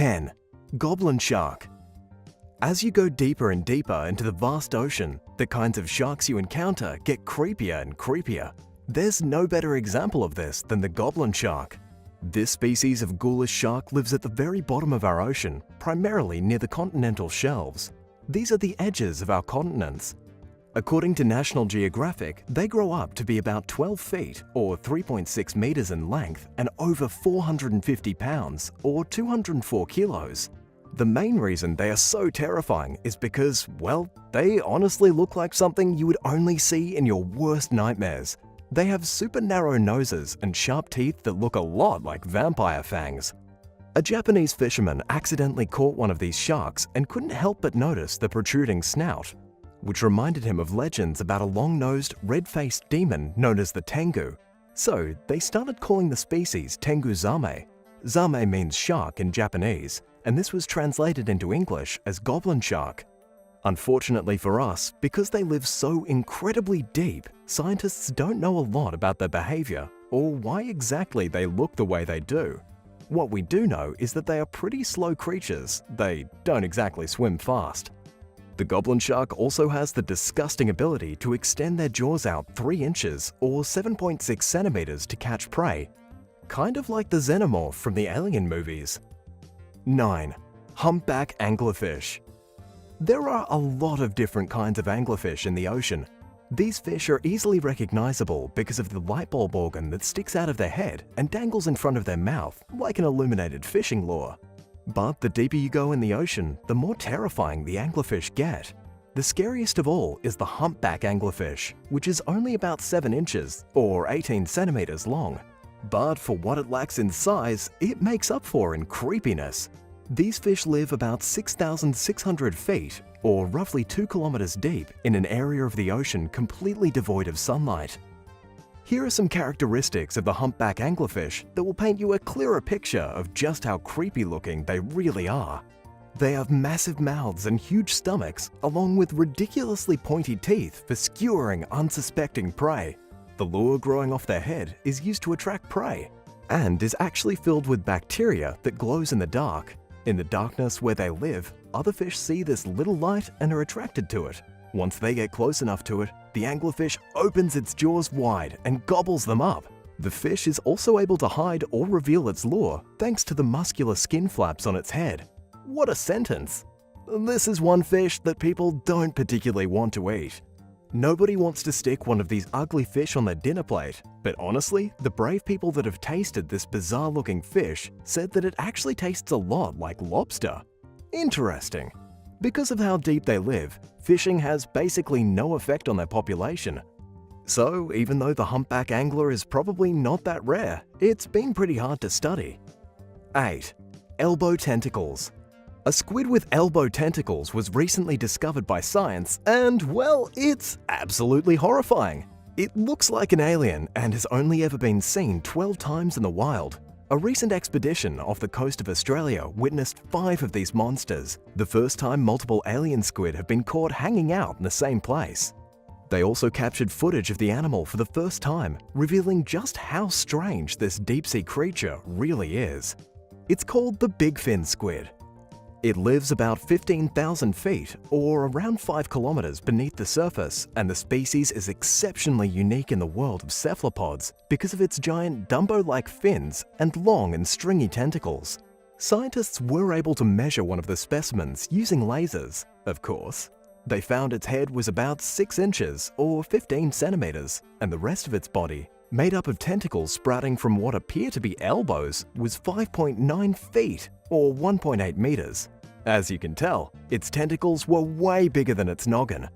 10. Goblin shark. As you go deeper and deeper into the vast ocean, the kinds of sharks you encounter get creepier and creepier. There's no better example of this than the goblin shark. This species of ghoulish shark lives at the very bottom of our ocean, primarily near the continental shelves. These are the edges of our continents. According to National Geographic, they grow up to be about 12 feet or 3.6 meters in length and over 450 pounds or 204 kilos. The main reason they are so terrifying is because, well, they honestly look like something you would only see in your worst nightmares. They have super narrow noses and sharp teeth that look a lot like vampire fangs. A Japanese fisherman accidentally caught one of these sharks and couldn't help but notice the protruding snout, which reminded him of legends about a long-nosed, red-faced demon known as the tengu. So they started calling the species tengu zame. Zame means shark in Japanese, and this was translated into English as goblin shark. Unfortunately for us, because they live so incredibly deep, scientists don't know a lot about their behavior or why exactly they look the way they do. What we do know is that they are pretty slow creatures. They don't exactly swim fast. The goblin shark also has the disgusting ability to extend their jaws out 3 inches or 7.6 centimeters to catch prey, kind of like the xenomorph from the Alien movies. 9. Humpback anglerfish. There are a lot of different kinds of anglerfish in the ocean. These fish are easily recognizable because of the light bulb organ that sticks out of their head and dangles in front of their mouth like an illuminated fishing lure. But the deeper you go in the ocean, the more terrifying the anglerfish get. The scariest of all is the humpback anglerfish, which is only about 7 inches or 18 centimeters long. But for what it lacks in size, it makes up for in creepiness. These fish live about 6,600 feet, or roughly 2 kilometers deep, in an area of the ocean completely devoid of sunlight. Here are some characteristics of the humpback anglerfish that will paint you a clearer picture of just how creepy looking they really are. They have massive mouths and huge stomachs, along with ridiculously pointy teeth for skewering unsuspecting prey. The lure growing off their head is used to attract prey, and is actually filled with bacteria that glows in the dark. In the darkness where they live, other fish see this little light and are attracted to it. Once they get close enough to it, the anglerfish opens its jaws wide and gobbles them up. The fish is also able to hide or reveal its lure thanks to the muscular skin flaps on its head. What a sentence! This is one fish that people don't particularly want to eat. Nobody wants to stick one of these ugly fish on their dinner plate, but honestly, the brave people that have tasted this bizarre-looking fish said that it actually tastes a lot like lobster. Interesting. Because of how deep they live, fishing has basically no effect on their population. So, even though the humpback angler is probably not that rare, it's been pretty hard to study. 8. Elbow tentacles. A squid with elbow tentacles was recently discovered by science and, well, it's absolutely horrifying. It looks like an alien and has only ever been seen 12 times in the wild. A recent expedition off the coast of Australia witnessed 5 of these monsters, the first time multiple alien squid have been caught hanging out in the same place. They also captured footage of the animal for the first time, revealing just how strange this deep-sea creature really is. It's called the big fin squid. It lives about 15,000 feet, or around 5 kilometers beneath the surface, and the species is exceptionally unique in the world of cephalopods because of its giant Dumbo-like fins and long and stringy tentacles. Scientists were able to measure one of the specimens using lasers, of course. They found its head was about 6 inches, or 15 centimeters, and the rest of its body, made up of tentacles sprouting from what appear to be elbows, was 5.9 feet, or 1.8 meters. As you can tell, its tentacles were way bigger than its noggin.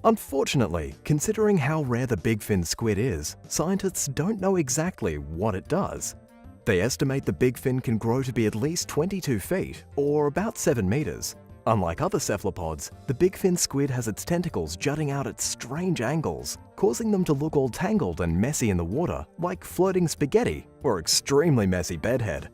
Unfortunately, considering how rare the big fin squid is, scientists don't know exactly what it does. They estimate the big fin can grow to be at least 22 feet, or about 7 meters. Unlike other cephalopods, the big fin squid has its tentacles jutting out at strange angles, causing them to look all tangled and messy in the water, like floating spaghetti or extremely messy bedhead.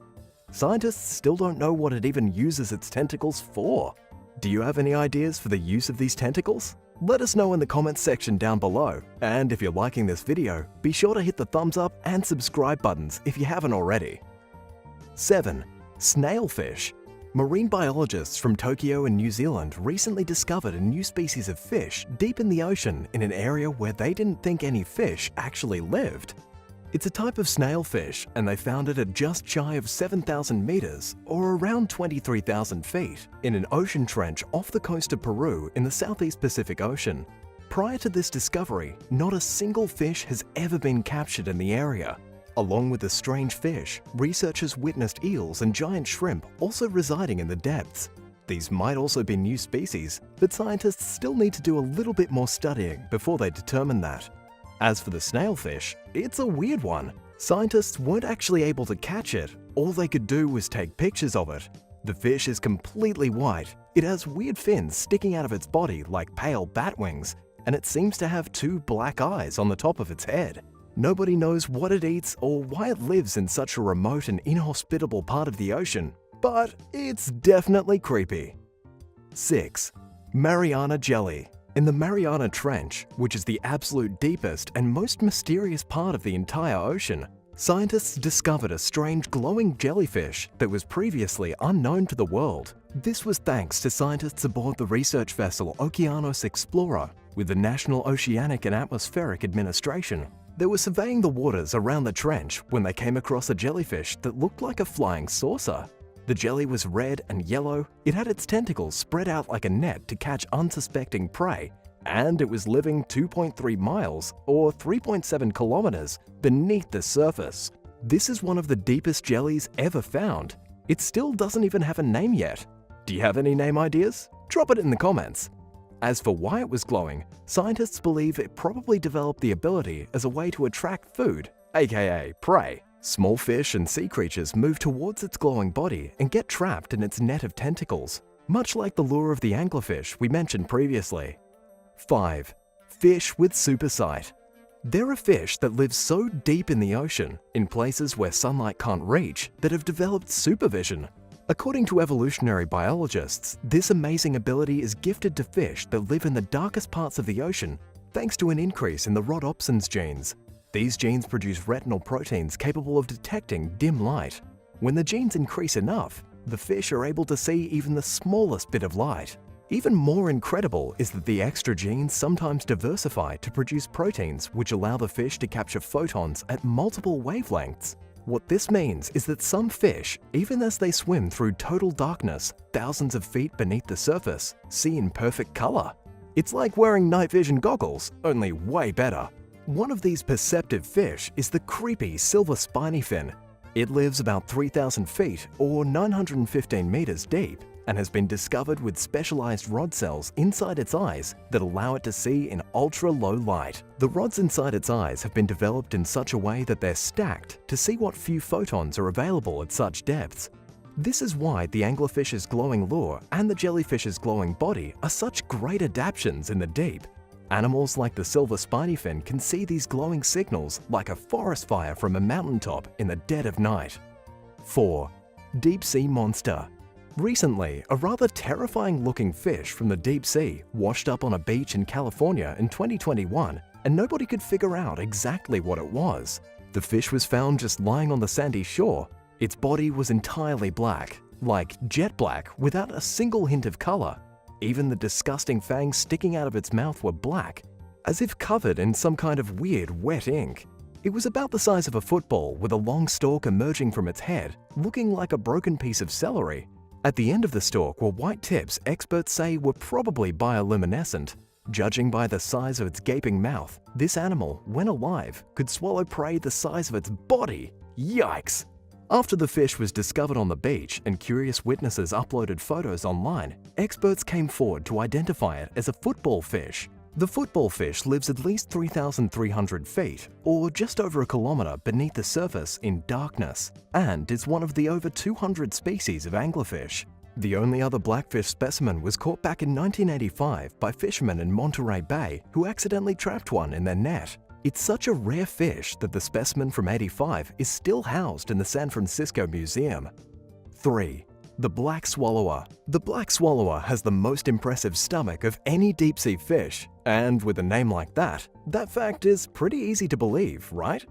Scientists still don't know what it even uses its tentacles for. Do you have any ideas for the use of these tentacles? Let us know in the comments section down below. And if you're liking this video, be sure to hit the thumbs up and subscribe buttons if you haven't already. 7. Snailfish. Marine biologists from Tokyo and New Zealand recently discovered a new species of fish deep in the ocean in an area where they didn't think any fish actually lived. It's a type of snailfish, and they found it at just shy of 7,000 meters, or around 23,000 feet, in an ocean trench off the coast of Peru in the Southeast Pacific Ocean. Prior to this discovery, not a single fish has ever been captured in the area. Along with the strange fish, researchers witnessed eels and giant shrimp also residing in the depths. These might also be new species, but scientists still need to do a little bit more studying before they determine that. As for the snailfish, it's a weird one. Scientists weren't actually able to catch it. All they could do was take pictures of it. The fish is completely white. It has weird fins sticking out of its body like pale bat wings, and it seems to have two black eyes on the top of its head. Nobody knows what it eats or why it lives in such a remote and inhospitable part of the ocean, but it's definitely creepy. 6. Mariana jelly. In the Mariana Trench, which is the absolute deepest and most mysterious part of the entire ocean, scientists discovered a strange glowing jellyfish that was previously unknown to the world. This was thanks to scientists aboard the research vessel Okeanos Explorer with the National Oceanic and Atmospheric Administration. They were surveying the waters around the trench when they came across a jellyfish that looked like a flying saucer. The jelly was red and yellow, it had its tentacles spread out like a net to catch unsuspecting prey, and it was living 2.3 miles or 3.7 kilometers beneath the surface. This is one of the deepest jellies ever found. It still doesn't even have a name yet. Do you have any name ideas? Drop it in the comments. As for why it was glowing, scientists believe it probably developed the ability as a way to attract food, aka prey. Small fish and sea creatures move towards its glowing body and get trapped in its net of tentacles, much like the lure of the anglerfish we mentioned previously. 5. Fish with supersight. There are fish that live so deep in the ocean, in places where sunlight can't reach, that have developed supervision. According to evolutionary biologists, this amazing ability is gifted to fish that live in the darkest parts of the ocean thanks to an increase in the rhodopsin's genes. These genes produce retinal proteins capable of detecting dim light. When the genes increase enough, the fish are able to see even the smallest bit of light. Even more incredible is that the extra genes sometimes diversify to produce proteins which allow the fish to capture photons at multiple wavelengths. What this means is that some fish, even as they swim through total darkness, thousands of feet beneath the surface, see in perfect color. It's like wearing night vision goggles, only way better. One of these perceptive fish is the creepy silver spiny fin. It lives about 3,000 feet or 915 meters deep and has been discovered with specialized rod cells inside its eyes that allow it to see in ultra-low light. The rods inside its eyes have been developed in such a way that they're stacked to see what few photons are available at such depths. This is why the anglerfish's glowing lure and the jellyfish's glowing body are such great adaptations in the deep. Animals like the silver spiny fin can see these glowing signals like a forest fire from a mountaintop in the dead of night. 4. Deep sea monster. Recently, a rather terrifying-looking fish from the deep sea washed up on a beach in California in 2021, and nobody could figure out exactly what it was. The fish was found just lying on the sandy shore. Its body was entirely black, like jet black without a single hint of color. Even the disgusting fangs sticking out of its mouth were black, as if covered in some kind of weird wet ink. It was about the size of a football with a long stalk emerging from its head, looking like a broken piece of celery. At the end of the stalk were white tips experts say were probably bioluminescent. Judging by the size of its gaping mouth, this animal, when alive, could swallow prey the size of its body. Yikes! After the fish was discovered on the beach and curious witnesses uploaded photos online, experts came forward to identify it as a football fish. The football fish lives at least 3,300 feet, or just over a kilometer beneath the surface in darkness, and is one of the over 200 species of anglerfish. The only other blackfish specimen was caught back in 1985 by fishermen in Monterey Bay who accidentally trapped one in their net. It's such a rare fish that the specimen from '85 is still housed in the San Francisco Museum. 3. The black swallower. The black swallower has the most impressive stomach of any deep-sea fish, and with a name like that fact is pretty easy to believe, right?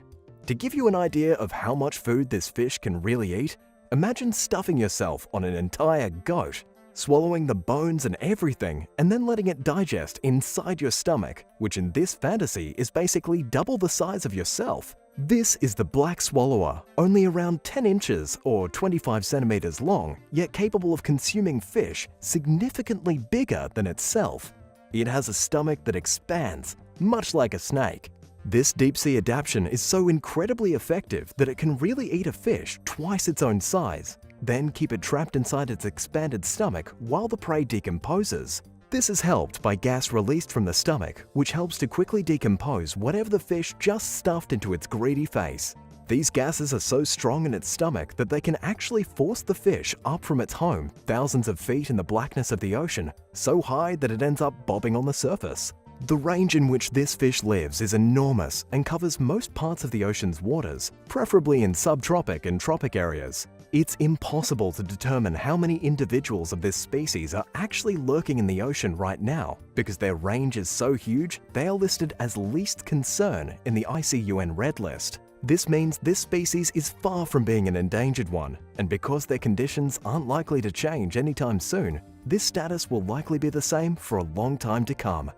To give you an idea of how much food this fish can really eat, Imagine stuffing yourself on an entire goat, swallowing the bones and everything, and then letting it digest inside your stomach, which in this fantasy is basically double the size of yourself. This is the black swallower, only around 10 inches or 25 centimeters long, yet capable of consuming fish significantly bigger than itself. It has a stomach that expands, much like a snake. This deep-sea adaptation is so incredibly effective that it can really eat a fish twice its own size, then keep it trapped inside its expanded stomach while the prey decomposes. This is helped by gas released from the stomach, which helps to quickly decompose whatever the fish just stuffed into its greedy face. These gases are so strong in its stomach that they can actually force the fish up from its home thousands of feet in the blackness of the ocean, so high that it ends up bobbing on the surface. The range in which this fish lives is enormous and covers most parts of the ocean's waters, preferably in subtropic and tropic areas. It's impossible to determine how many individuals of this species are actually lurking in the ocean right now, because their range is so huge they are listed as least concern in the ICUN Red List. This means this species is far from being an endangered one, and because their conditions aren't likely to change anytime soon, this status will likely be the same for a long time to come.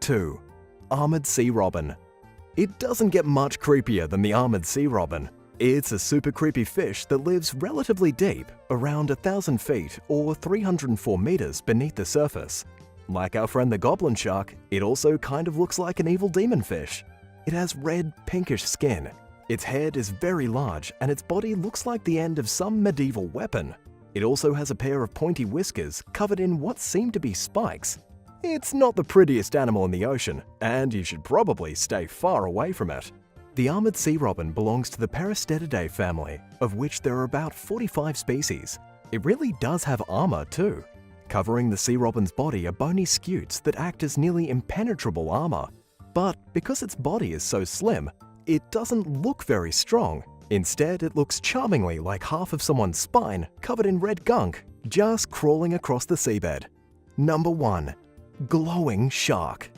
2. Armored sea robin. It doesn't get much creepier than the armored sea robin. It's a super creepy fish that lives relatively deep, around 1,000 feet or 304 meters beneath the surface. Like our friend the goblin shark, it also kind of looks like an evil demon fish. It has red, pinkish skin. Its head is very large and its body looks like the end of some medieval weapon. It also has a pair of pointy whiskers covered in what seem to be spikes. It's not the prettiest animal in the ocean, and you should probably stay far away from it. The armored sea robin belongs to the Peristetidae family, of which there are about 45 species. It really does have armor too. Covering the sea robin's body are bony scutes that act as nearly impenetrable armor. But because its body is so slim, it doesn't look very strong. Instead, it looks charmingly like half of someone's spine covered in red gunk, just crawling across the seabed. Number 1. Glowing shark.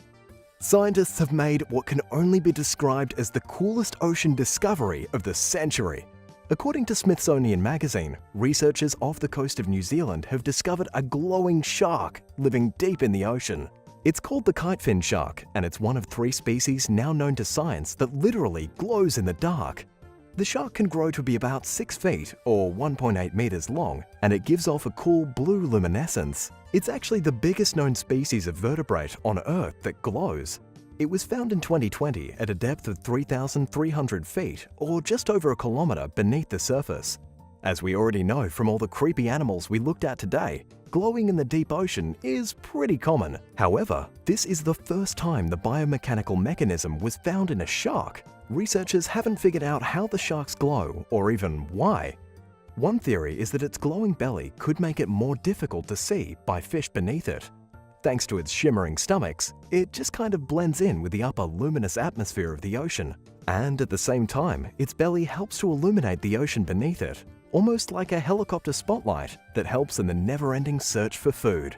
Scientists have made what can only be described as the coolest ocean discovery of the century. According to Smithsonian Magazine, researchers off the coast of New Zealand have discovered a glowing shark living deep in the ocean. It's called the kitefin shark, and it's one of 3 species now known to science that literally glows in the dark. The shark can grow to be about 6 feet or 1.8 meters long, and it gives off a cool blue luminescence. It's actually the biggest known species of vertebrate on Earth that glows. It was found in 2020 at a depth of 3,300 feet or just over a kilometer beneath the surface. As we already know from all the creepy animals we looked at today, glowing in the deep ocean is pretty common. However, this is the first time the biomechanical mechanism was found in a shark. Researchers haven't figured out how the sharks glow or even why. One theory is that its glowing belly could make it more difficult to see by fish beneath it. Thanks to its shimmering stomachs, it just kind of blends in with the upper luminous atmosphere of the ocean. And at the same time, its belly helps to illuminate the ocean beneath it, almost like a helicopter spotlight that helps in the never-ending search for food.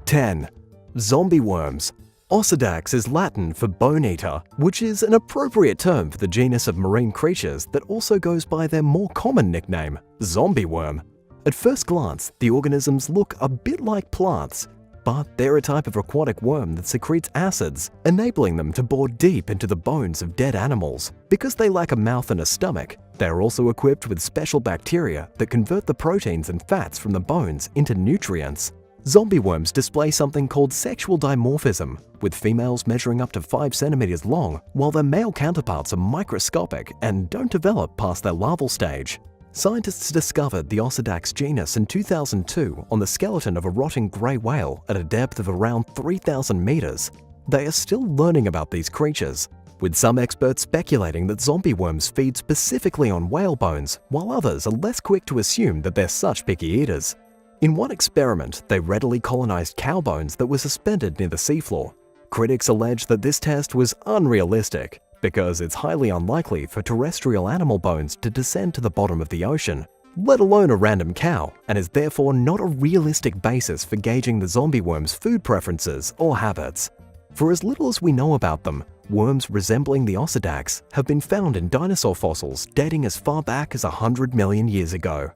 10. Zombie worms. Osedax is Latin for bone eater, which is an appropriate term for the genus of marine creatures that also goes by their more common nickname, zombie worm. At first glance, the organisms look a bit like plants, but they're a type of aquatic worm that secretes acids, enabling them to bore deep into the bones of dead animals. Because they lack a mouth and a stomach, they're also equipped with special bacteria that convert the proteins and fats from the bones into nutrients. Zombie worms display something called sexual dimorphism, with females measuring up to 5 centimeters long, while their male counterparts are microscopic and don't develop past their larval stage. Scientists discovered the Osedax genus in 2002 on the skeleton of a rotting grey whale at a depth of around 3,000 meters. They are still learning about these creatures, with some experts speculating that zombie worms feed specifically on whale bones, while others are less quick to assume that they're such picky eaters. In one experiment, they readily colonized cow bones that were suspended near the seafloor. Critics allege that this test was unrealistic, because it's highly unlikely for terrestrial animal bones to descend to the bottom of the ocean, let alone a random cow, and is therefore not a realistic basis for gauging the zombie worm's food preferences or habits. For as little as we know about them, worms resembling the ossidax have been found in dinosaur fossils dating as far back as 100 million years ago.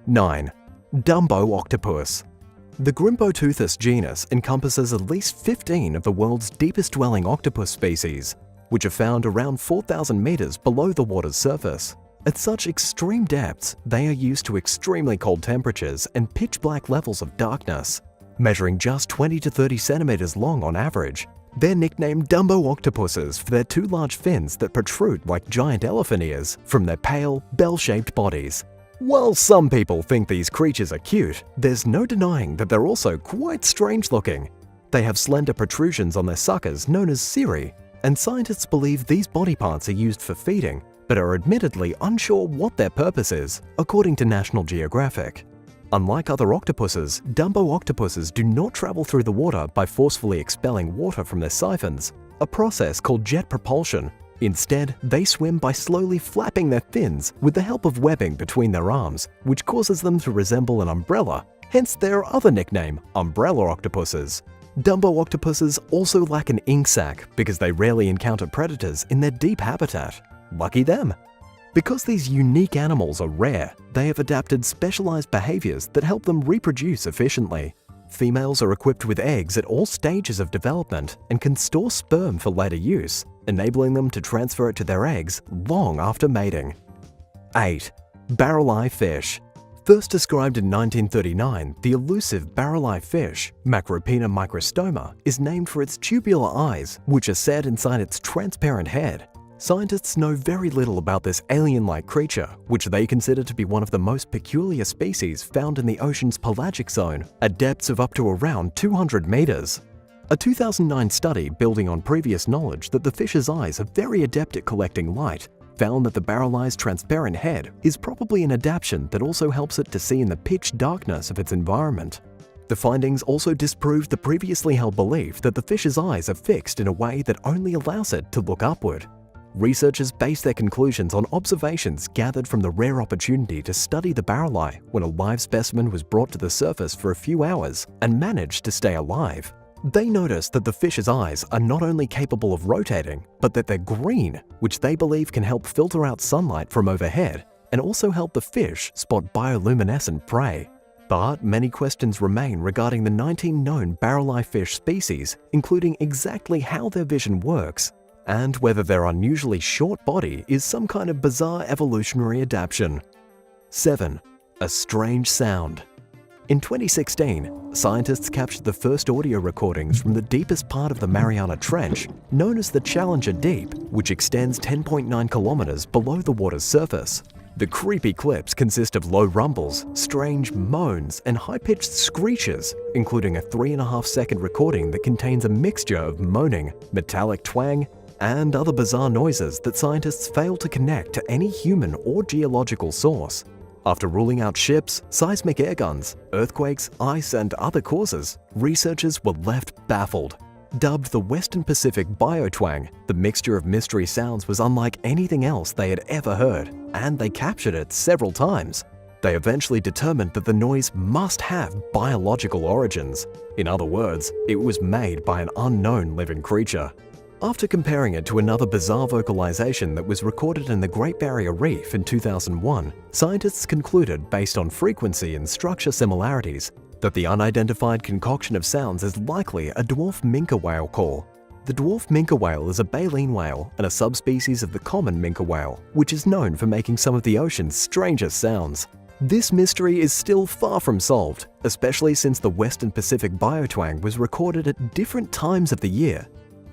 9. Dumbo octopus. The Grimpoteuthis genus encompasses at least 15 of the world's deepest dwelling octopus species, which are found around 4,000 meters below the water's surface. At such extreme depths, they are used to extremely cold temperatures and pitch-black levels of darkness. Measuring just 20 to 30 centimeters long on average, they're nicknamed Dumbo octopuses for their two large fins that protrude like giant elephant ears from their pale, bell-shaped bodies. While some people think these creatures are cute, there's no denying that they're also quite strange-looking. They have slender protrusions on their suckers known as cirri, and scientists believe these body parts are used for feeding, but are admittedly unsure what their purpose is, according to National Geographic. Unlike other octopuses, Dumbo octopuses do not travel through the water by forcefully expelling water from their siphons, a process called jet propulsion. Instead, they swim by slowly flapping their fins with the help of webbing between their arms, which causes them to resemble an umbrella, hence their other nickname, umbrella octopuses. Dumbo octopuses also lack an ink sac because they rarely encounter predators in their deep habitat. Lucky them! Because these unique animals are rare, they have adapted specialized behaviors that help them reproduce efficiently. Females are equipped with eggs at all stages of development and can store sperm for later use, enabling them to transfer it to their eggs long after mating. 8. Bareli fish. First described in 1939, the elusive Bareli fish, Macropina microstoma, is named for its tubular eyes, which are set inside its transparent head. Scientists know very little about this alien-like creature, which they consider to be one of the most peculiar species found in the ocean's pelagic zone, at depths of up to around 200 meters. A 2009 study building on previous knowledge that the fish's eyes are very adept at collecting light found that the Bareli's transparent head is probably an adaptation that also helps it to see in the pitch darkness of its environment. The findings also disproved the previously held belief that the fish's eyes are fixed in a way that only allows it to look upward. Researchers based their conclusions on observations gathered from the rare opportunity to study the Bareli when a live specimen was brought to the surface for a few hours and managed to stay alive. They noticed that the fish's eyes are not only capable of rotating, but that they're green, which they believe can help filter out sunlight from overhead and also help the fish spot bioluminescent prey. But many questions remain regarding the 19 known Bareli fish species, including exactly how their vision works, and whether their unusually short body is some kind of bizarre evolutionary adaptation. 7. A strange sound. In 2016, scientists captured the first audio recordings from the deepest part of the Mariana Trench, known as the Challenger Deep, which extends 10.9 kilometers below the water's surface. The creepy clips consist of low rumbles, strange moans, and high-pitched screeches, including a 3.5-second recording that contains a mixture of moaning, metallic twang, and other bizarre noises that scientists fail to connect to any human or geological source. After ruling out ships, seismic air guns, earthquakes, ice, and other causes, researchers were left baffled. Dubbed the Western Pacific Biotwang, the mixture of mystery sounds was unlike anything else they had ever heard, and they captured it several times. They eventually determined that the noise must have biological origins. In other words, it was made by an unknown living creature. After comparing it to another bizarre vocalization that was recorded in the Great Barrier Reef in 2001, scientists concluded, based on frequency and structure similarities, that the unidentified concoction of sounds is likely a dwarf minke whale call. The dwarf minke whale is a baleen whale and a subspecies of the common minke whale, which is known for making some of the ocean's strangest sounds. This mystery is still far from solved, especially since the Western Pacific Biotwang was recorded at different times of the year.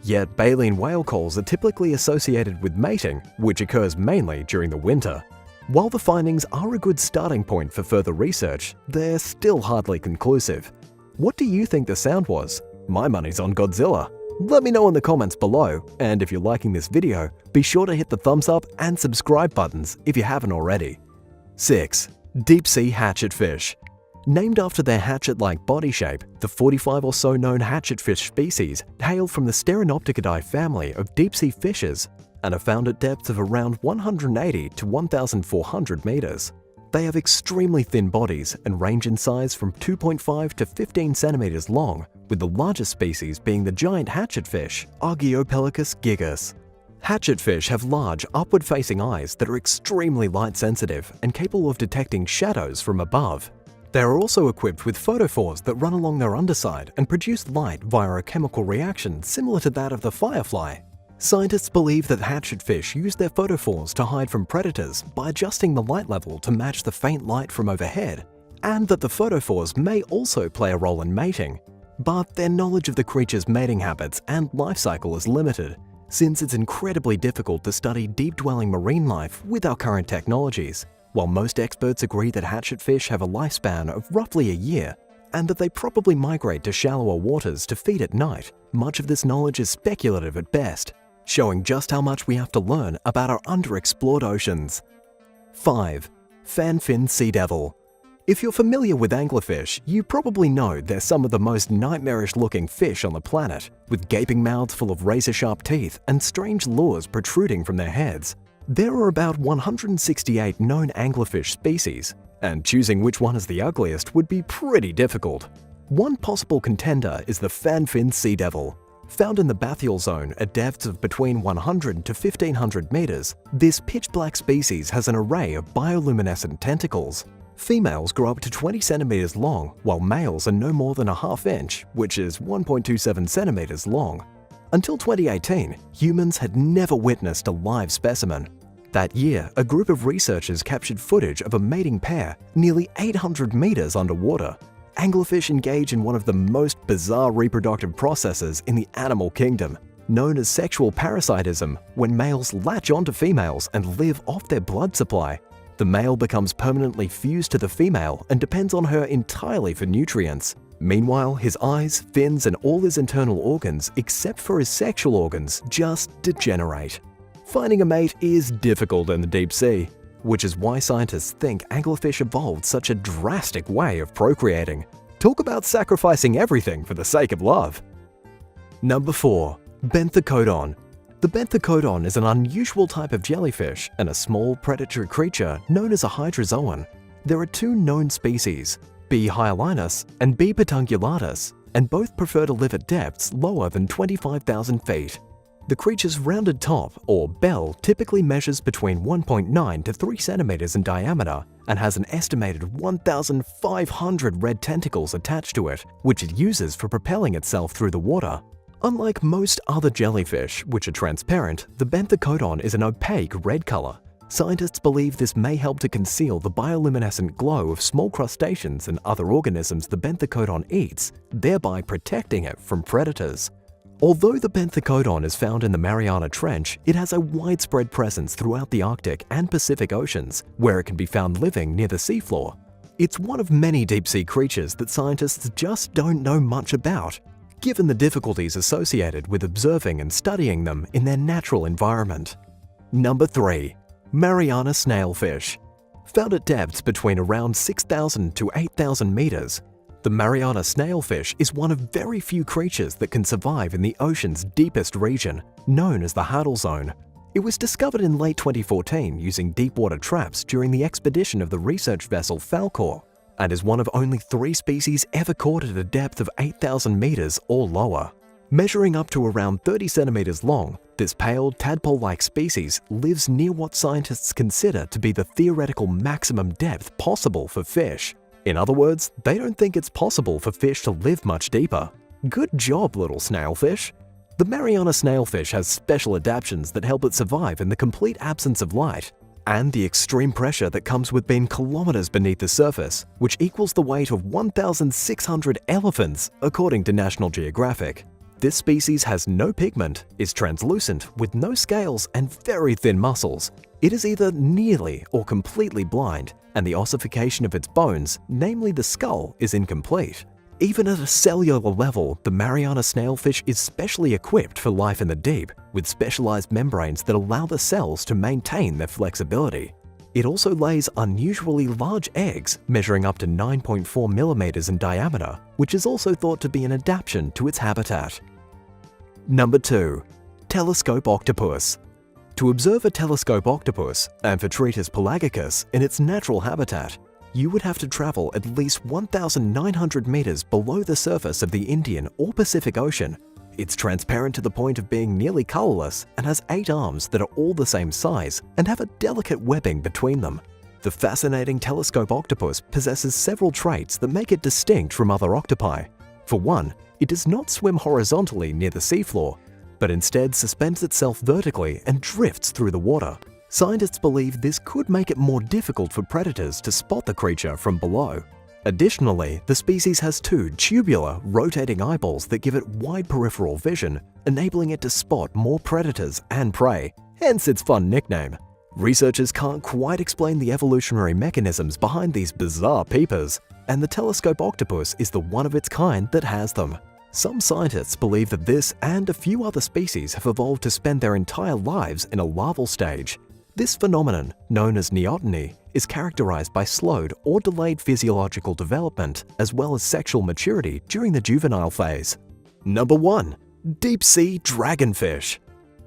Yet baleen whale calls are typically associated with mating, which occurs mainly during the winter. While the findings are a good starting point for further research, they're still hardly conclusive. What do you think the sound was? My money's on Godzilla. Let me know in the comments below, and if you're liking this video, be sure to hit the thumbs up and subscribe buttons if you haven't already. 6. Deep sea hatchet fish. Named after their hatchet-like body shape, the 45 or so known hatchetfish species hail from the Steranopticidae family of deep-sea fishes and are found at depths of around 180 to 1,400 meters. They have extremely thin bodies and range in size from 2.5 to 15 centimeters long, with the largest species being the giant hatchet fish, Argiopelicus gigas. Hatchet fish have large, upward-facing eyes that are extremely light-sensitive and capable of detecting shadows from above. They are also equipped with photophores that run along their underside and produce light via a chemical reaction similar to that of the firefly. Scientists believe that hatchet fish use their photophores to hide from predators by adjusting the light level to match the faint light from overhead, and that the photophores may also play a role in mating. But their knowledge of the creature's mating habits and life cycle is limited, since it's incredibly difficult to study deep-dwelling marine life with our current technologies. While most experts agree that hatchet fish have a lifespan of roughly a year, and that they probably migrate to shallower waters to feed at night, much of this knowledge is speculative at best, showing just how much we have to learn about our underexplored oceans. 5. Fanfin sea devil. If you're familiar with anglerfish, you probably know they're some of the most nightmarish-looking fish on the planet, with gaping mouths full of razor-sharp teeth and strange lures protruding from their heads. There are about 168 known anglerfish species, and choosing which one is the ugliest would be pretty difficult. One possible contender is the Fanfin sea devil. Found in the bathyal zone at depths of between 100 to 1500 meters, this pitch-black species has an array of bioluminescent tentacles. Females grow up to 20 centimeters long, while males are no more than a half inch, which is 1.27 centimeters long. Until 2018, humans had never witnessed a live specimen. That year, a group of researchers captured footage of a mating pair nearly 800 meters underwater. Anglerfish engage in one of the most bizarre reproductive processes in the animal kingdom, known as sexual parasitism, when males latch onto females and live off their blood supply. The male becomes permanently fused to the female and depends on her entirely for nutrients. Meanwhile, his eyes, fins, and all his internal organs, except for his sexual organs, just degenerate. Finding a mate is difficult in the deep sea, which is why scientists think anglerfish evolved such a drastic way of procreating. Talk about sacrificing everything for the sake of love. Number 4. Bentheodon. The Bentheodon is an unusual type of jellyfish and a small predatory creature known as a hydrozoan. There are two known species, B. hyalinus and B. pedunculatus, and both prefer to live at depths lower than 25,000 feet. The creature's rounded top, or bell, typically measures between 1.9 to 3 centimeters in diameter and has an estimated 1,500 red tentacles attached to it, which it uses for propelling itself through the water. Unlike most other jellyfish, which are transparent, the Bentheodon is an opaque red color. Scientists believe this may help to conceal the bioluminescent glow of small crustaceans and other organisms the Bentheodon eats, thereby protecting it from predators. Although the Bentheodon is found in the Mariana Trench, it has a widespread presence throughout the Arctic and Pacific Oceans, where it can be found living near the seafloor. It's one of many deep-sea creatures that scientists just don't know much about, given the difficulties associated with observing and studying them in their natural environment. Number 3. Mariana snailfish. Found at depths between around 6,000 to 8,000 meters, the Mariana snailfish is one of very few creatures that can survive in the ocean's deepest region, known as the Hatchet Zone. It was discovered in late 2014 using deep-water traps during the expedition of the research vessel Falcor, and is one of only 3 species ever caught at a depth of 8,000 meters or lower. Measuring up to around 30 centimeters long, this pale, tadpole-like species lives near what scientists consider to be the theoretical maximum depth possible for fish. In other words, they don't think it's possible for fish to live much deeper. Good job, little snailfish! The Mariana snailfish has special adaptations that help it survive in the complete absence of light, and the extreme pressure that comes with being kilometers beneath the surface, which equals the weight of 1,600 elephants, according to National Geographic. This species has no pigment, is translucent with no scales and very thin muscles. It is either nearly or completely blind, and the ossification of its bones, namely the skull, is incomplete. Even at a cellular level, the Mariana snailfish is specially equipped for life in the deep, with specialized membranes that allow the cells to maintain their flexibility. It also lays unusually large eggs, measuring up to 9.4 millimeters in diameter, which is also thought to be an adaptation to its habitat. Number 2. Telescope octopus. To observe a telescope octopus, Amphitrite pelagicus, in its natural habitat, you would have to travel at least 1,900 meters below the surface of the Indian or Pacific Ocean. It's transparent to the point of being nearly colorless and has 8 arms that are all the same size and have a delicate webbing between them. The fascinating telescope octopus possesses several traits that make it distinct from other octopi. For one, it does not swim horizontally near the seafloor, but instead suspends itself vertically and drifts through the water. Scientists believe this could make it more difficult for predators to spot the creature from below. Additionally, the species has 2 tubular, rotating eyeballs that give it wide peripheral vision, enabling it to spot more predators and prey, hence its fun nickname. Researchers can't quite explain the evolutionary mechanisms behind these bizarre peepers, and the telescope octopus is the one of its kind that has them. Some scientists believe that this and a few other species have evolved to spend their entire lives in a larval stage. This phenomenon, known as neoteny, is characterized by slowed or delayed physiological development as well as sexual maturity during the juvenile phase. Number 1. Deep-sea dragonfish.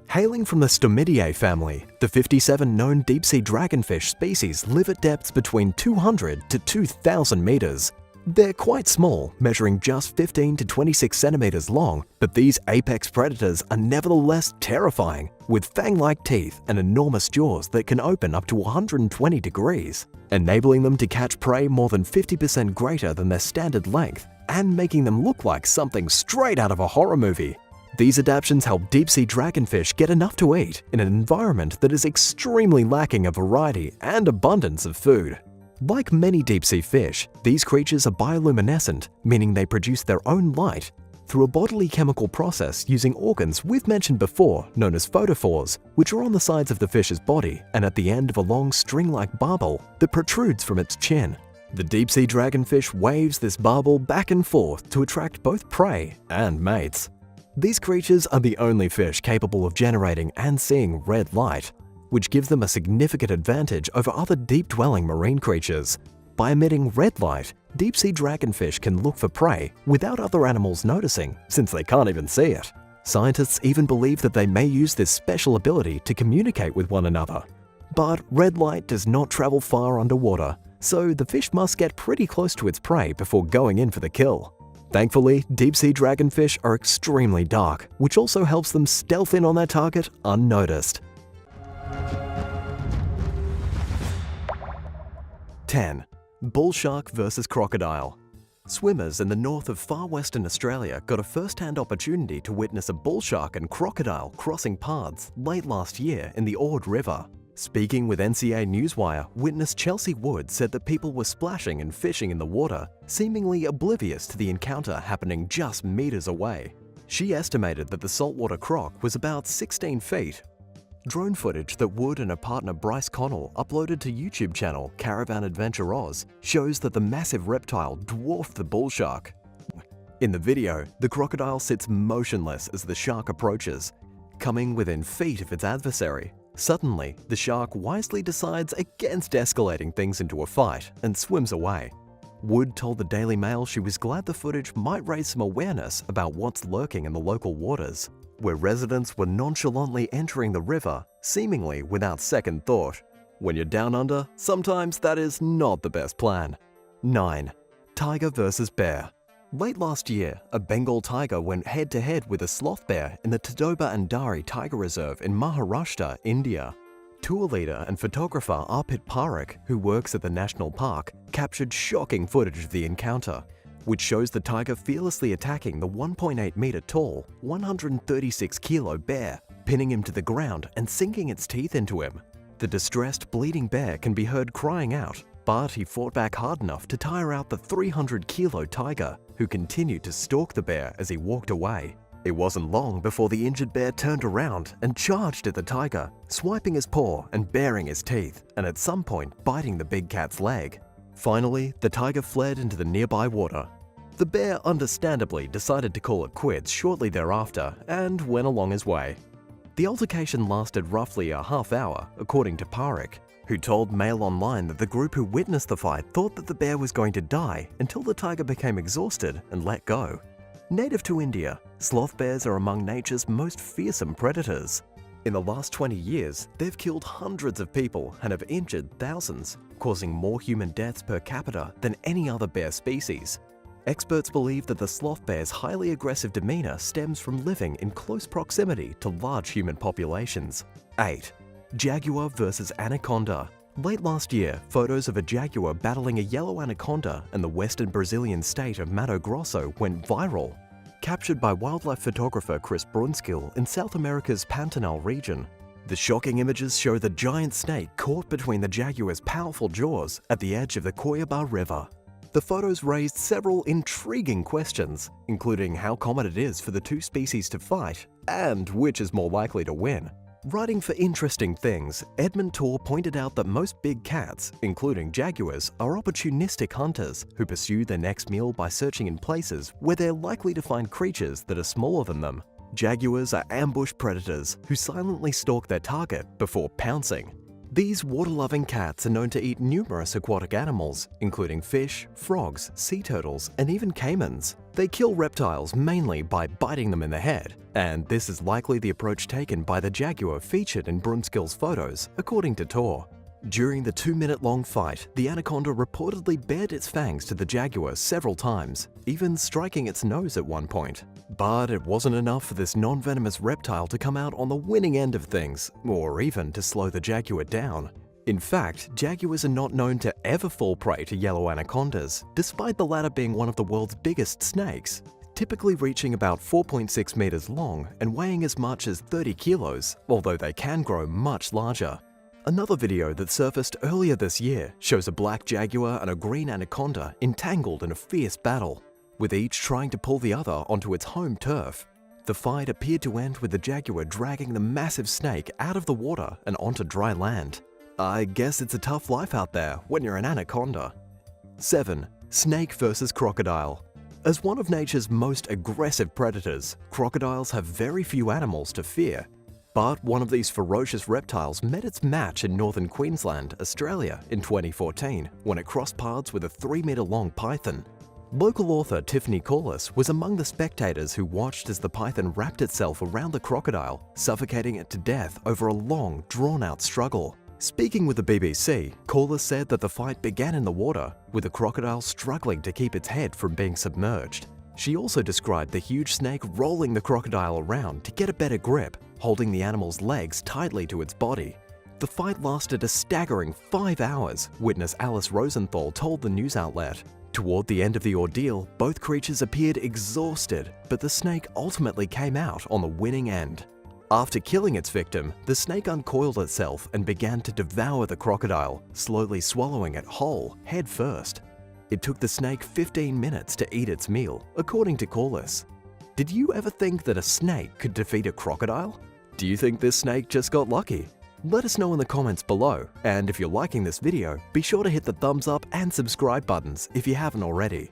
Hailing from the Stomidae family, the 57 known deep-sea dragonfish species live at depths between 200 to 2,000 meters. They're quite small, measuring just 15 to 26 centimeters long, but these apex predators are nevertheless terrifying, with fang-like teeth and enormous jaws that can open up to 120 degrees, enabling them to catch prey more than 50% greater than their standard length and making them look like something straight out of a horror movie. These adaptations help deep-sea dragonfish get enough to eat in an environment that is extremely lacking of variety and abundance of food. Like many deep-sea fish, these creatures are bioluminescent, meaning they produce their own light through a bodily chemical process using organs we've mentioned before known as photophores, which are on the sides of the fish's body and at the end of a long string-like barbel that protrudes from its chin. The deep-sea dragonfish waves this barbel back and forth to attract both prey and mates. These creatures are the only fish capable of generating and seeing red light, which gives them a significant advantage over other deep-dwelling marine creatures. By emitting red light, deep-sea dragonfish can look for prey without other animals noticing, since they can't even see it. Scientists even believe that they may use this special ability to communicate with one another. But red light does not travel far underwater, so the fish must get pretty close to its prey before going in for the kill. Thankfully, deep-sea dragonfish are extremely dark, which also helps them stealth in on their target unnoticed. 10. Bull shark versus crocodile. Swimmers in the north of far western Australia got a first-hand opportunity to witness a bull shark and crocodile crossing paths late last year in the Ord River. Speaking with NCA Newswire, witness Chelsea Wood said that people were splashing and fishing in the water, seemingly oblivious to the encounter happening just meters away. She estimated that the saltwater croc was about 16 feet. Drone footage that Wood and her partner Bryce Connell uploaded to YouTube channel Caravan Adventure Oz shows that the massive reptile dwarfed the bull shark. In the video, the crocodile sits motionless as the shark approaches, coming within feet of its adversary. Suddenly, the shark wisely decides against escalating things into a fight and swims away. Wood told the Daily Mail she was glad the footage might raise some awareness about what's lurking in the local waters, where residents were nonchalantly entering the river, seemingly without second thought. When you're down under, sometimes that is not the best plan. 9. Tiger versus bear. Late last year, a Bengal tiger went head-to-head with a sloth bear in the Tadoba Andari Tiger Reserve in Maharashtra, India. Tour leader and photographer Arpit Parekh, who works at the national park, captured shocking footage of the encounter, which shows the tiger fearlessly attacking the 1.8-meter-tall, 136-kilo bear, pinning him to the ground and sinking its teeth into him. The distressed, bleeding bear can be heard crying out, but he fought back hard enough to tire out the 300-kilo tiger, who continued to stalk the bear as he walked away. It wasn't long before the injured bear turned around and charged at the tiger, swiping his paw and baring his teeth, and at some point biting the big cat's leg. Finally, the tiger fled into the nearby water. The bear understandably decided to call it quits shortly thereafter and went along his way. The altercation lasted roughly a half hour, according to Parekh, who told Mail Online that the group who witnessed the fight thought that the bear was going to die until the tiger became exhausted and let go. Native to India, sloth bears are among nature's most fearsome predators. In the last 20 years, they've killed hundreds of people and have injured thousands, causing more human deaths per capita than any other bear species. Experts believe that the sloth bear's highly aggressive demeanor stems from living in close proximity to large human populations. 8. Jaguar versus Anaconda. Late last year, photos of a jaguar battling a yellow anaconda in the western Brazilian state of Mato Grosso went viral. Captured by wildlife photographer Chris Brunskill in South America's Pantanal region. The shocking images show the giant snake caught between the jaguar's powerful jaws at the edge of the Cuiabá River. The photos raised several intriguing questions, including how common it is for the two species to fight and which is more likely to win. Writing for Interesting Things, Edmund Torr pointed out that most big cats, including jaguars, are opportunistic hunters who pursue their next meal by searching in places where they're likely to find creatures that are smaller than them. Jaguars are ambush predators who silently stalk their target before pouncing. These water-loving cats are known to eat numerous aquatic animals, including fish, frogs, sea turtles, and even caimans. They kill reptiles mainly by biting them in the head, and this is likely the approach taken by the jaguar featured in Brunskill's photos, according to Torr. During the 2-minute-long fight, the anaconda reportedly bared its fangs to the jaguar several times, even striking its nose at one point. But it wasn't enough for this non-venomous reptile to come out on the winning end of things, or even to slow the jaguar down. In fact, jaguars are not known to ever fall prey to yellow anacondas, despite the latter being one of the world's biggest snakes, typically reaching about 4.6 meters long and weighing as much as 30 kilos, although they can grow much larger. Another video that surfaced earlier this year shows a black jaguar and a green anaconda entangled in a fierce battle, with each trying to pull the other onto its home turf. The fight appeared to end with the jaguar dragging the massive snake out of the water and onto dry land. I guess it's a tough life out there when you're an anaconda. 7. Snake versus crocodile. As one of nature's most aggressive predators, crocodiles have very few animals to fear. But one of these ferocious reptiles met its match in northern Queensland, Australia in 2014 when it crossed paths with a 3-meter-long python. Local author Tiffany Corliss was among the spectators who watched as the python wrapped itself around the crocodile, suffocating it to death over a long, drawn-out struggle. Speaking with the BBC, Corliss said that the fight began in the water, with the crocodile struggling to keep its head from being submerged. She also described the huge snake rolling the crocodile around to get a better grip, holding the animal's legs tightly to its body. The fight lasted a staggering 5 hours, witness Alice Rosenthal told the news outlet. Toward the end of the ordeal, both creatures appeared exhausted, but the snake ultimately came out on the winning end. After killing its victim, the snake uncoiled itself and began to devour the crocodile, slowly swallowing it whole, head first. It took the snake 15 minutes to eat its meal, according to Corliss. Did you ever think that a snake could defeat a crocodile? Do you think this snake just got lucky? Let us know in the comments below, and if you're liking this video, be sure to hit the thumbs up and subscribe buttons if you haven't already.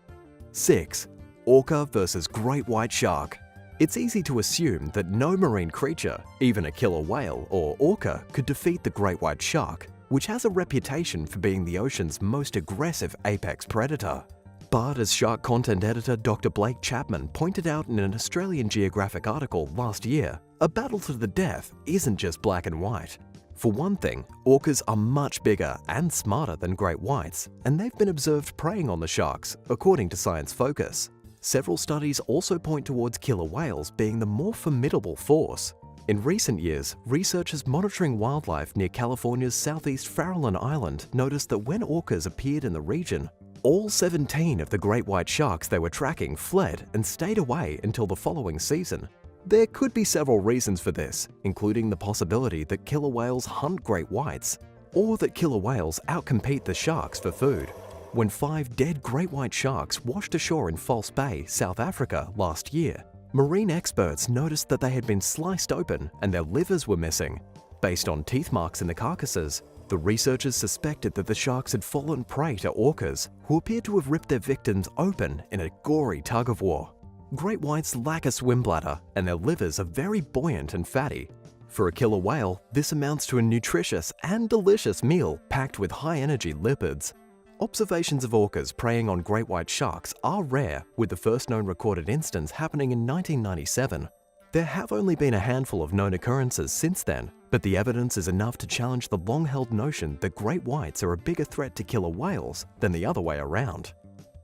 6. Orca versus great white shark. It's easy to assume that no marine creature, even a killer whale or orca, could defeat the great white shark, which has a reputation for being the ocean's most aggressive apex predator. But as shark content editor Dr. Blake Chapman pointed out in an Australian Geographic article last year, a battle to the death isn't just black and white. For one thing, orcas are much bigger and smarter than great whites, and they've been observed preying on the sharks, according to Science Focus. Several studies also point towards killer whales being the more formidable force. In recent years, researchers monitoring wildlife near California's southeast Farallon Island noticed that when orcas appeared in the region, all 17 of the great white sharks they were tracking fled and stayed away until the following season. There could be several reasons for this, including the possibility that killer whales hunt great whites, or that killer whales outcompete the sharks for food. When 5 dead great white sharks washed ashore in False Bay, South Africa last year, marine experts noticed that they had been sliced open and their livers were missing. Based on teeth marks in the carcasses, the researchers suspected that the sharks had fallen prey to orcas, who appeared to have ripped their victims open in a gory tug-of-war. Great whites lack a swim bladder, and their livers are very buoyant and fatty. For a killer whale, this amounts to a nutritious and delicious meal packed with high-energy lipids. Observations of orcas preying on great white sharks are rare, with the first known recorded instance happening in 1997. There have only been a handful of known occurrences since then, but the evidence is enough to challenge the long-held notion that great whites are a bigger threat to killer whales than the other way around.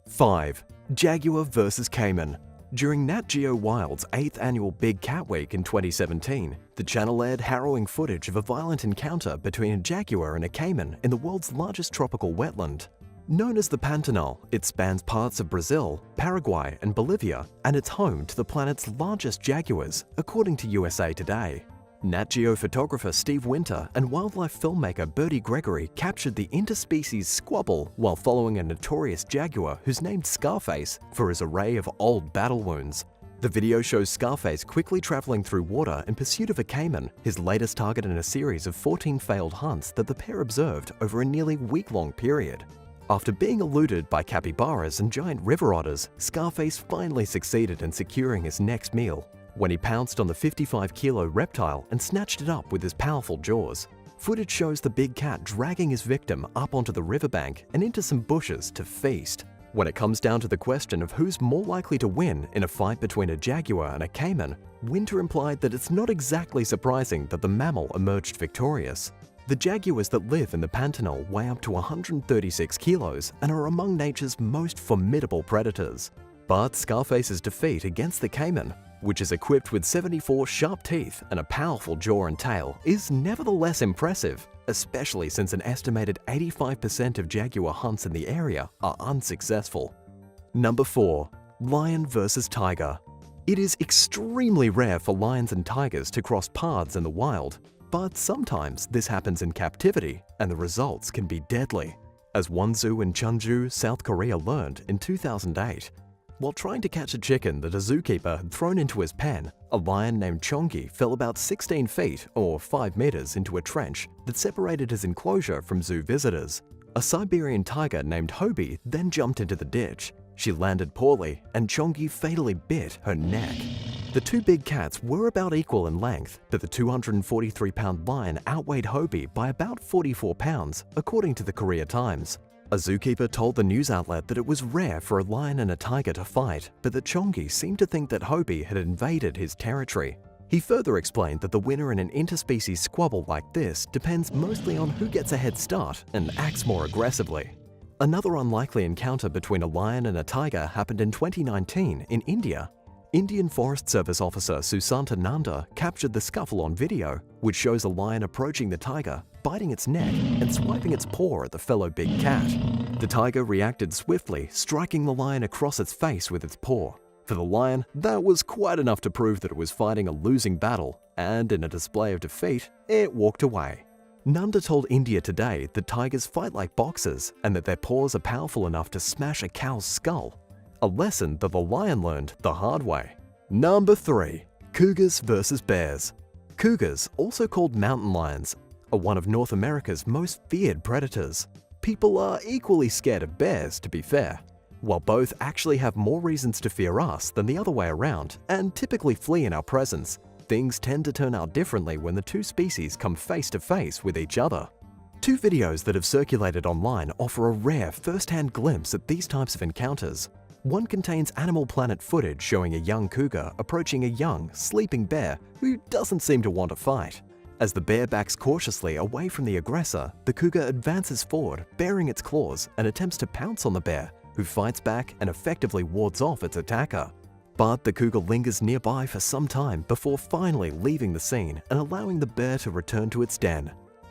5. Jaguar vs. Cayman. During Nat Geo Wild's 8th annual Big Cat Week in 2017, the channel aired harrowing footage of a violent encounter between a jaguar and a cayman in the world's largest tropical wetland. Known as the Pantanal, it spans parts of Brazil, Paraguay, and Bolivia, and it's home to the planet's largest jaguars, according to USA Today. Nat Geo photographer Steve Winter and wildlife filmmaker Bertie Gregory captured the interspecies squabble while following a notorious jaguar who's named Scarface for his array of old battle wounds. The video shows Scarface quickly traveling through water in pursuit of a cayman, his latest target in a series of 14 failed hunts that the pair observed over a nearly week-long period. After being eluded by capybaras and giant river otters, Scarface finally succeeded in securing his next meal when he pounced on the 55-kilo reptile and snatched it up with his powerful jaws. Footage shows the big cat dragging his victim up onto the riverbank and into some bushes to feast. When it comes down to the question of who's more likely to win in a fight between a jaguar and a cayman, Winter implied that it's not exactly surprising that the mammal emerged victorious. The jaguars that live in the Pantanal weigh up to 136 kilos and are among nature's most formidable predators. But Scarface's defeat against the cayman, which is equipped with 74 sharp teeth and a powerful jaw and tail, is nevertheless impressive, especially since an estimated 85% of jaguar hunts in the area are unsuccessful. Number 4. Lion vs. Tiger. It is extremely rare for lions and tigers to cross paths in the wild, but sometimes this happens in captivity and the results can be deadly, as one zoo in Cheonju, South Korea learned in 2008. While trying to catch a chicken that a zookeeper had thrown into his pen, a lion named Chongi fell about 16 feet or 5 meters into a trench that separated his enclosure from zoo visitors. A Siberian tiger named Hobie then jumped into the ditch. She landed poorly and Chongi fatally bit her neck. The two big cats were about equal in length, but the 243-pound lion outweighed Hobie by about 44 pounds, according to the Korea Times. A zookeeper told the news outlet that it was rare for a lion and a tiger to fight, but that Chongi seemed to think that Hobie had invaded his territory. He further explained that the winner in an interspecies squabble like this depends mostly on who gets a head start and acts more aggressively. Another unlikely encounter between a lion and a tiger happened in 2019 in India. Indian Forest Service officer Susanta Nanda captured the scuffle on video, which shows a lion approaching the tiger, biting its neck and swiping its paw at the fellow big cat. The tiger reacted swiftly, striking the lion across its face with its paw. For the lion, that was quite enough to prove that it was fighting a losing battle, and in a display of defeat, it walked away. Nanda told India Today that tigers fight like boxers and that their paws are powerful enough to smash a cow's skull. A lesson that the lion learned the hard way. Number 3. Cougars vs. bears. Cougars, also called mountain lions, are one of North America's most feared predators. People are equally scared of bears, to be fair. While both actually have more reasons to fear us than the other way around and typically flee in our presence, things tend to turn out differently when the two species come face to face with each other. Two videos that have circulated online offer a rare first-hand glimpse at these types of encounters. One contains Animal Planet footage showing a young cougar approaching a young, sleeping bear who doesn't seem to want to fight. As the bear backs cautiously away from the aggressor, the cougar advances forward, baring its claws, and attempts to pounce on the bear, who fights back and effectively wards off its attacker. But the cougar lingers nearby for some time before finally leaving the scene and allowing the bear to return to its den.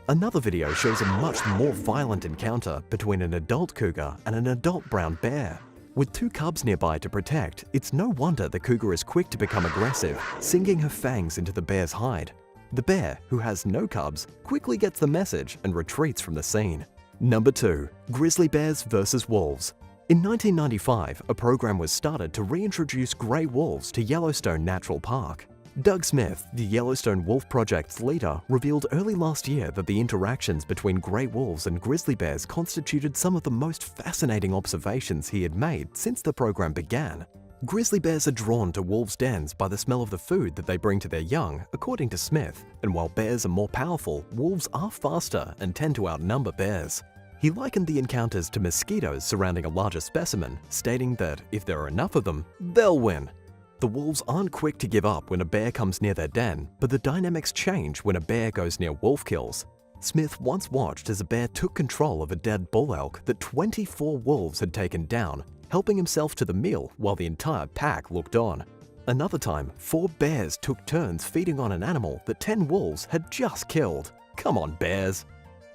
Another video shows a much more violent encounter between an adult cougar and an adult brown bear. With two cubs nearby to protect, it's no wonder the cougar is quick to become aggressive, sinking her fangs into the bear's hide. The bear, who has no cubs, quickly gets the message and retreats from the scene. Number 2. Grizzly bears vs. wolves. In 1995, a program was started to reintroduce grey wolves to Yellowstone Natural Park. Doug Smith, the Yellowstone Wolf Project's leader, revealed early last year that the interactions between grey wolves and grizzly bears constituted some of the most fascinating observations he had made since the program began. Grizzly bears are drawn to wolves' dens by the smell of the food that they bring to their young, according to Smith, and while bears are more powerful, wolves are faster and tend to outnumber bears. He likened the encounters to mosquitoes surrounding a larger specimen, stating that if there are enough of them, they'll win. The wolves aren't quick to give up when a bear comes near their den, but the dynamics change when a bear goes near wolf kills. Smith once watched as a bear took control of a dead bull elk that 24 wolves had taken down, helping himself to the meal while the entire pack looked on. Another time, 4 bears took turns feeding on an animal that 10 wolves had just killed. Come on, bears!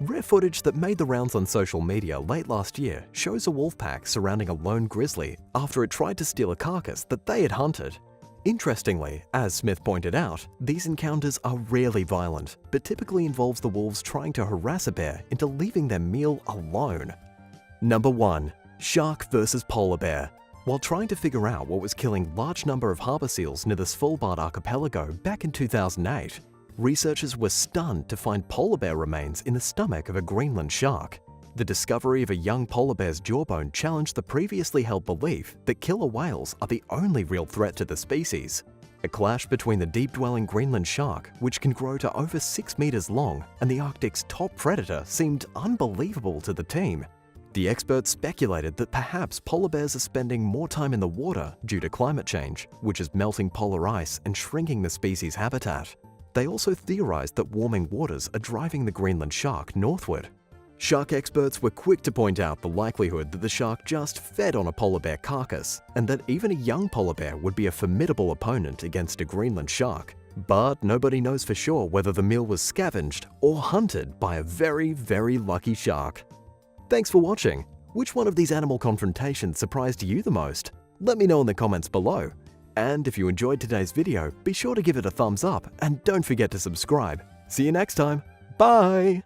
Rare footage that made the rounds on social media late last year shows a wolf pack surrounding a lone grizzly after it tried to steal a carcass that they had hunted. Interestingly, as Smith pointed out, these encounters are rarely violent, but typically involves the wolves trying to harass a bear into leaving their meal alone. Number 1. Shark versus polar bear. While trying to figure out what was killing large number of harbor seals near the Svalbard archipelago back in 2008, researchers were stunned to find polar bear remains in the stomach of a Greenland shark. The discovery of a young polar bear's jawbone challenged the previously held belief that killer whales are the only real threat to the species. A clash between the deep-dwelling Greenland shark, which can grow to over 6 meters long, and the Arctic's top predator seemed unbelievable to the team. The experts speculated that perhaps polar bears are spending more time in the water due to climate change, which is melting polar ice and shrinking the species' habitat. They also theorized that warming waters are driving the Greenland shark northward. Shark experts were quick to point out the likelihood that the shark just fed on a polar bear carcass, and that even a young polar bear would be a formidable opponent against a Greenland shark. But nobody knows for sure whether the meal was scavenged or hunted by a very, very lucky shark. Thanks for watching. Which one of these animal confrontations surprised you the most? Let me know in the comments below. And if you enjoyed today's video, be sure to give it a thumbs up and don't forget to subscribe. See you next time. Bye!